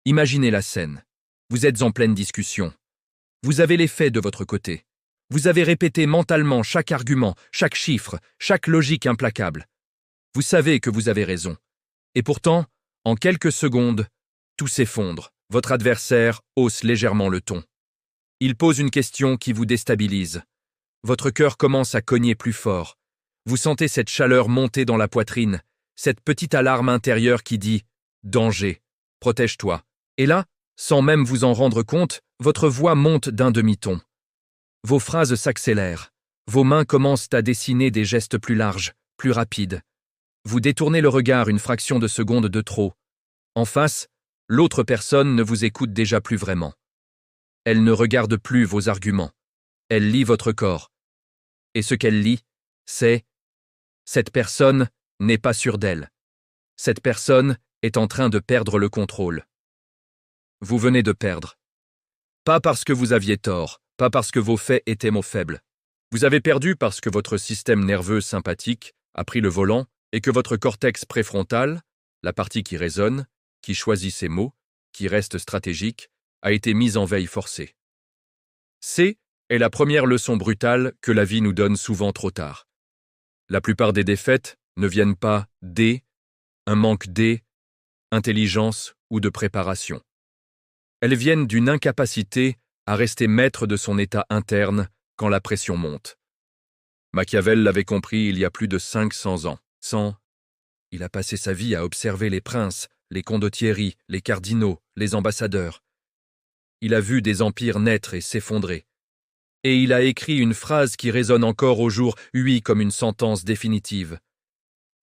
Imaginez la scène. Vous êtes en pleine discussion. Vous avez les faits de votre côté. Vous avez répété mentalement chaque argument, chaque chiffre, chaque logique implacable. Vous savez que vous avez raison. Et pourtant, en quelques secondes, tout s'effondre. Votre adversaire hausse légèrement le ton. Il pose une question qui vous déstabilise. Votre cœur commence à cogner plus fort. Vous sentez cette chaleur monter dans la poitrine, cette petite alarme intérieure qui dit « Danger, protège-toi ». Et là, sans même vous en rendre compte, votre voix monte d'un demi-ton. Vos phrases s'accélèrent. Vos mains commencent à dessiner des gestes plus larges, plus rapides. Vous détournez le regard une fraction de seconde de trop. En face, l'autre personne ne vous écoute déjà plus vraiment. Elle ne regarde plus vos arguments. Elle lit votre corps. Et ce qu'elle lit, c'est « Cette personne n'est pas sûre d'elle. Cette personne est en train de perdre le contrôle. » Vous venez de perdre. Pas parce que vous aviez tort, pas parce que vos faits étaient mots faibles. Vous avez perdu parce que votre système nerveux sympathique a pris le volant et que votre cortex préfrontal, la partie qui résonne, qui choisit ses mots, qui reste stratégique, a été mise en veille forcée. C est la première leçon brutale que la vie nous donne souvent trop tard. La plupart des défaites ne viennent pas d', un manque d'intelligence ou de préparation. Elles viennent d'une incapacité à rester maître de son état interne quand la pression monte. Machiavel l'avait compris il y a plus de 500 ans. Il a passé sa vie à observer les princes, les condottieri, les cardinaux, les ambassadeurs. Il a vu des empires naître et s'effondrer. Et il a écrit une phrase qui résonne encore au jour UI comme une sentence définitive.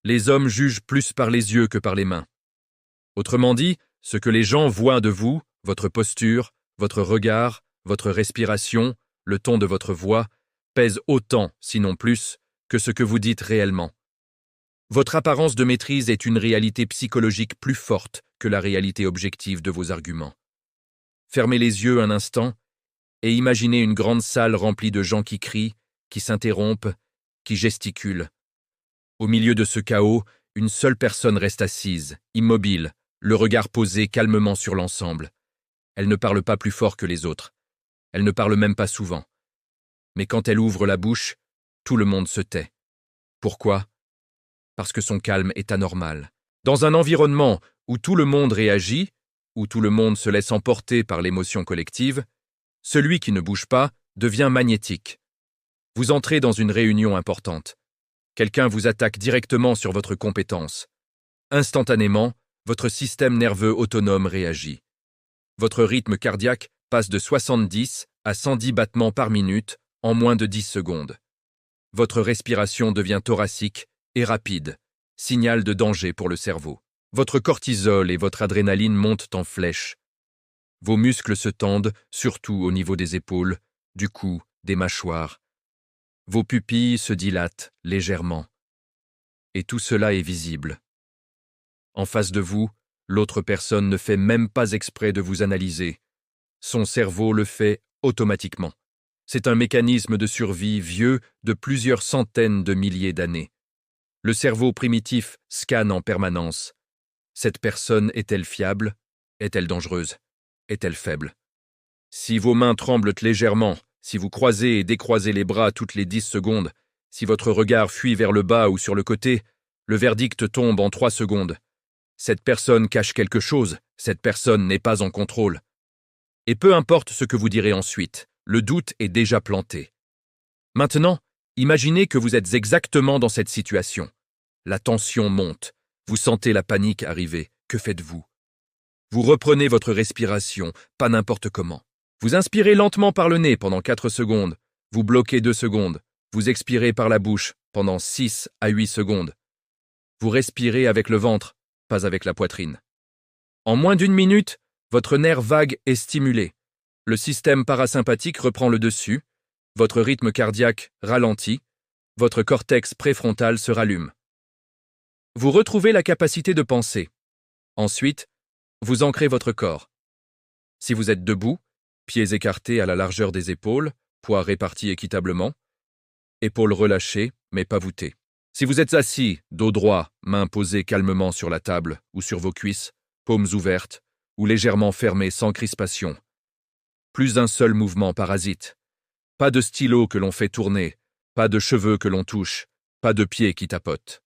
Les hommes jugent plus par les yeux que par les mains. Autrement dit, ce que les gens voient de vous, votre posture, votre regard, votre respiration, le ton de votre voix, pèse autant, sinon plus, que ce que vous dites réellement. Votre apparence de maîtrise est une réalité psychologique plus forte que la réalité objective de vos arguments. Fermez les yeux un instant et imaginez une grande salle remplie de gens qui crient, qui s'interrompent, qui gesticulent. Au milieu de ce chaos, une seule personne reste assise, immobile, le regard posé calmement sur l'ensemble. Elle ne parle pas plus fort que les autres. Elle ne parle même pas souvent. Mais quand elle ouvre la bouche, tout le monde se tait. Pourquoi ? Parce que son calme est anormal. Dans un environnement où tout le monde réagit, où tout le monde se laisse emporter par l'émotion collective, celui qui ne bouge pas devient magnétique. Vous entrez dans une réunion importante. Quelqu'un vous attaque directement sur votre compétence. Instantanément, votre système nerveux autonome réagit. Votre rythme cardiaque passe de 70 à 110 battements par minute en moins de 10 secondes. Votre respiration devient thoracique et rapide, signal de danger pour le cerveau. Votre cortisol et votre adrénaline montent en flèche. Vos muscles se tendent, surtout au niveau des épaules, du cou, des mâchoires. Vos pupilles se dilatent légèrement. Et tout cela est visible. En face de vous, l'autre personne ne fait même pas exprès de vous analyser. Son cerveau le fait automatiquement. C'est un mécanisme de survie vieux de plusieurs centaines de milliers d'années. Le cerveau primitif scanne en permanence. Cette personne est-elle fiable? Est-elle dangereuse? Est-elle faible? Si vos mains tremblent légèrement, si vous croisez et décroisez les bras toutes les 10 secondes, si votre regard fuit vers le bas ou sur le côté, le verdict tombe en 3 secondes. Cette personne cache quelque chose, cette personne n'est pas en contrôle. Et peu importe ce que vous direz ensuite, le doute est déjà planté. Maintenant, imaginez que vous êtes exactement dans cette situation. La tension monte, vous sentez la panique arriver, que faites-vous? Vous reprenez votre respiration, pas n'importe comment. Vous inspirez lentement par le nez pendant 4 secondes, vous bloquez 2 secondes, vous expirez par la bouche pendant 6 à 8 secondes. Vous respirez avec le ventre, pas avec la poitrine. En moins d'1 minute, votre nerf vague est stimulé. Le système parasympathique reprend le dessus, votre rythme cardiaque ralentit, votre cortex préfrontal se rallume. Vous retrouvez la capacité de penser. Ensuite, vous ancrez votre corps. Si vous êtes debout, pieds écartés à la largeur des épaules, poids répartis équitablement, épaules relâchées mais pas voûtées. Si vous êtes assis, dos droit, mains posées calmement sur la table ou sur vos cuisses, paumes ouvertes, ou légèrement fermé sans crispation. Plus un seul mouvement parasite. Pas de stylo que l'on fait tourner, pas de cheveux que l'on touche, pas de pieds qui tapotent.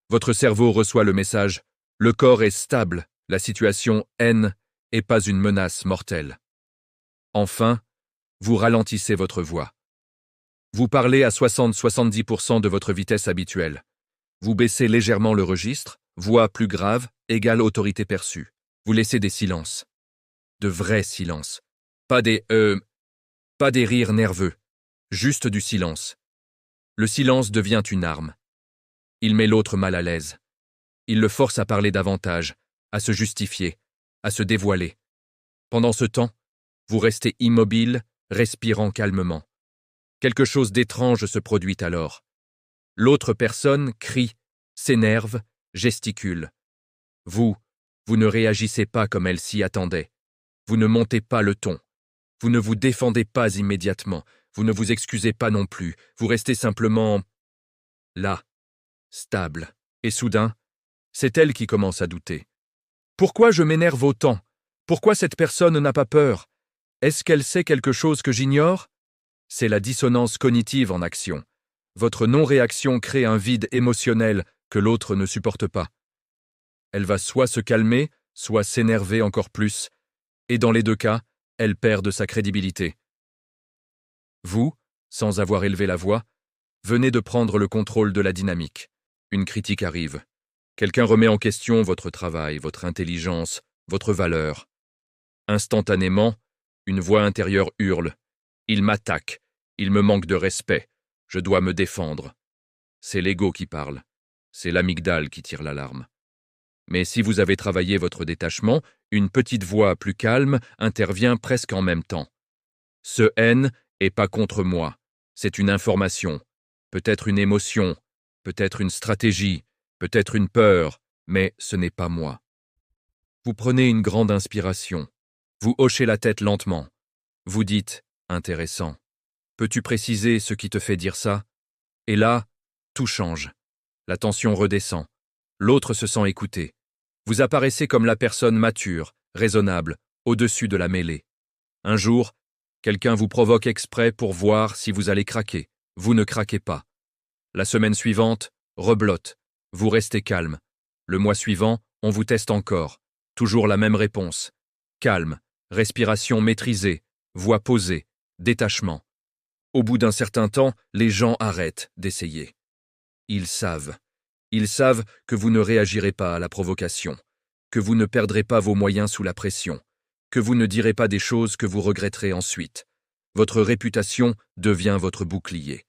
Votre cerveau reçoit le message « Le corps est stable, la situation N est pas une menace mortelle ». Enfin, vous ralentissez votre voix. Vous parlez à 60-70% de votre vitesse habituelle. Vous baissez légèrement le registre, voix plus grave, égale autorité perçue. Vous laissez des silences. De vrais silences. Pas des rires nerveux. Juste du silence. Le silence devient une arme. Il met l'autre mal à l'aise. Il le force à parler davantage, à se justifier, à se dévoiler. Pendant ce temps, vous restez immobile, respirant calmement. Quelque chose d'étrange se produit alors. L'autre personne crie, s'énerve, gesticule. Vous ne réagissez pas comme elle s'y attendait. Vous ne montez pas le ton. Vous ne vous défendez pas immédiatement. Vous ne vous excusez pas non plus. Vous restez simplement là, stable. Et soudain, c'est elle qui commence à douter. Pourquoi je m'énerve autant? Pourquoi cette personne n'a pas peur? Est-ce qu'elle sait quelque chose que j'ignore? C'est la dissonance cognitive en action. Votre non-réaction crée un vide émotionnel que l'autre ne supporte pas. Elle va soit se calmer, soit s'énerver encore plus, et dans les deux cas, elle perd de sa crédibilité. Vous, sans avoir élevé la voix, venez de prendre le contrôle de la dynamique. Une critique arrive. Quelqu'un remet en question votre travail, votre intelligence, votre valeur. Instantanément, une voix intérieure hurle. Il m'attaque, il me manque de respect, je dois me défendre. C'est l'ego qui parle, c'est l'amygdale qui tire l'alarme. Mais si vous avez travaillé votre détachement, une petite voix plus calme intervient presque en même temps. Ce N est pas contre moi, c'est une information, peut-être une émotion, peut-être une stratégie, peut-être une peur, mais ce n'est pas moi. Vous prenez une grande inspiration, vous hochez la tête lentement, vous dites « intéressant ». Peux-tu préciser ce qui te fait dire ça? Et là, tout change. La tension redescend. L'autre se sent écouté. Vous apparaissez comme la personne mature, raisonnable, au-dessus de la mêlée. Un jour, quelqu'un vous provoque exprès pour voir si vous allez craquer. Vous ne craquez pas. La semaine suivante, reblote. Vous restez calme. Le mois suivant, on vous teste encore. Toujours la même réponse. Calme, respiration maîtrisée, voix posée, détachement. Au bout d'un certain temps, les gens arrêtent d'essayer. Ils savent que vous ne réagirez pas à la provocation, que vous ne perdrez pas vos moyens sous la pression, que vous ne direz pas des choses que vous regretterez ensuite. Votre réputation devient votre bouclier.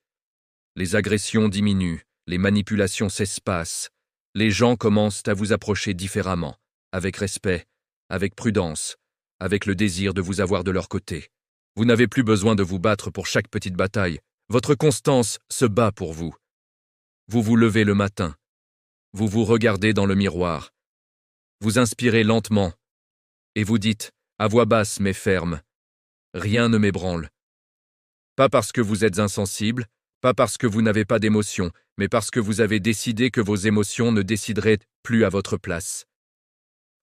Les agressions diminuent, les manipulations s'espacent, les gens commencent à vous approcher différemment, avec respect, avec prudence, avec le désir de vous avoir de leur côté. Vous n'avez plus besoin de vous battre pour chaque petite bataille. Votre constance se bat pour vous. Vous vous levez le matin. Vous vous regardez dans le miroir. Vous inspirez lentement. Et vous dites, à voix basse mais ferme, « Rien ne m'ébranle. » Pas parce que vous êtes insensible, pas parce que vous n'avez pas d'émotions, mais parce que vous avez décidé que vos émotions ne décideraient plus à votre place.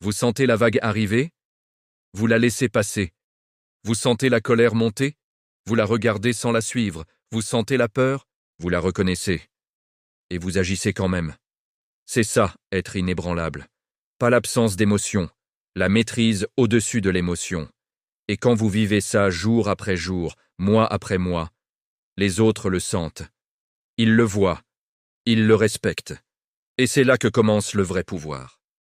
Vous sentez la vague arriver? Vous la laissez passer. Vous sentez la colère monter? Vous la regardez sans la suivre. Vous sentez la peur? Vous la reconnaissez. Et vous agissez quand même. C'est ça, être inébranlable. Pas l'absence d'émotion, la maîtrise au-dessus de l'émotion. Et quand vous vivez ça jour après jour, mois après mois, les autres le sentent. Ils le voient. Ils le respectent. Et c'est là que commence le vrai pouvoir.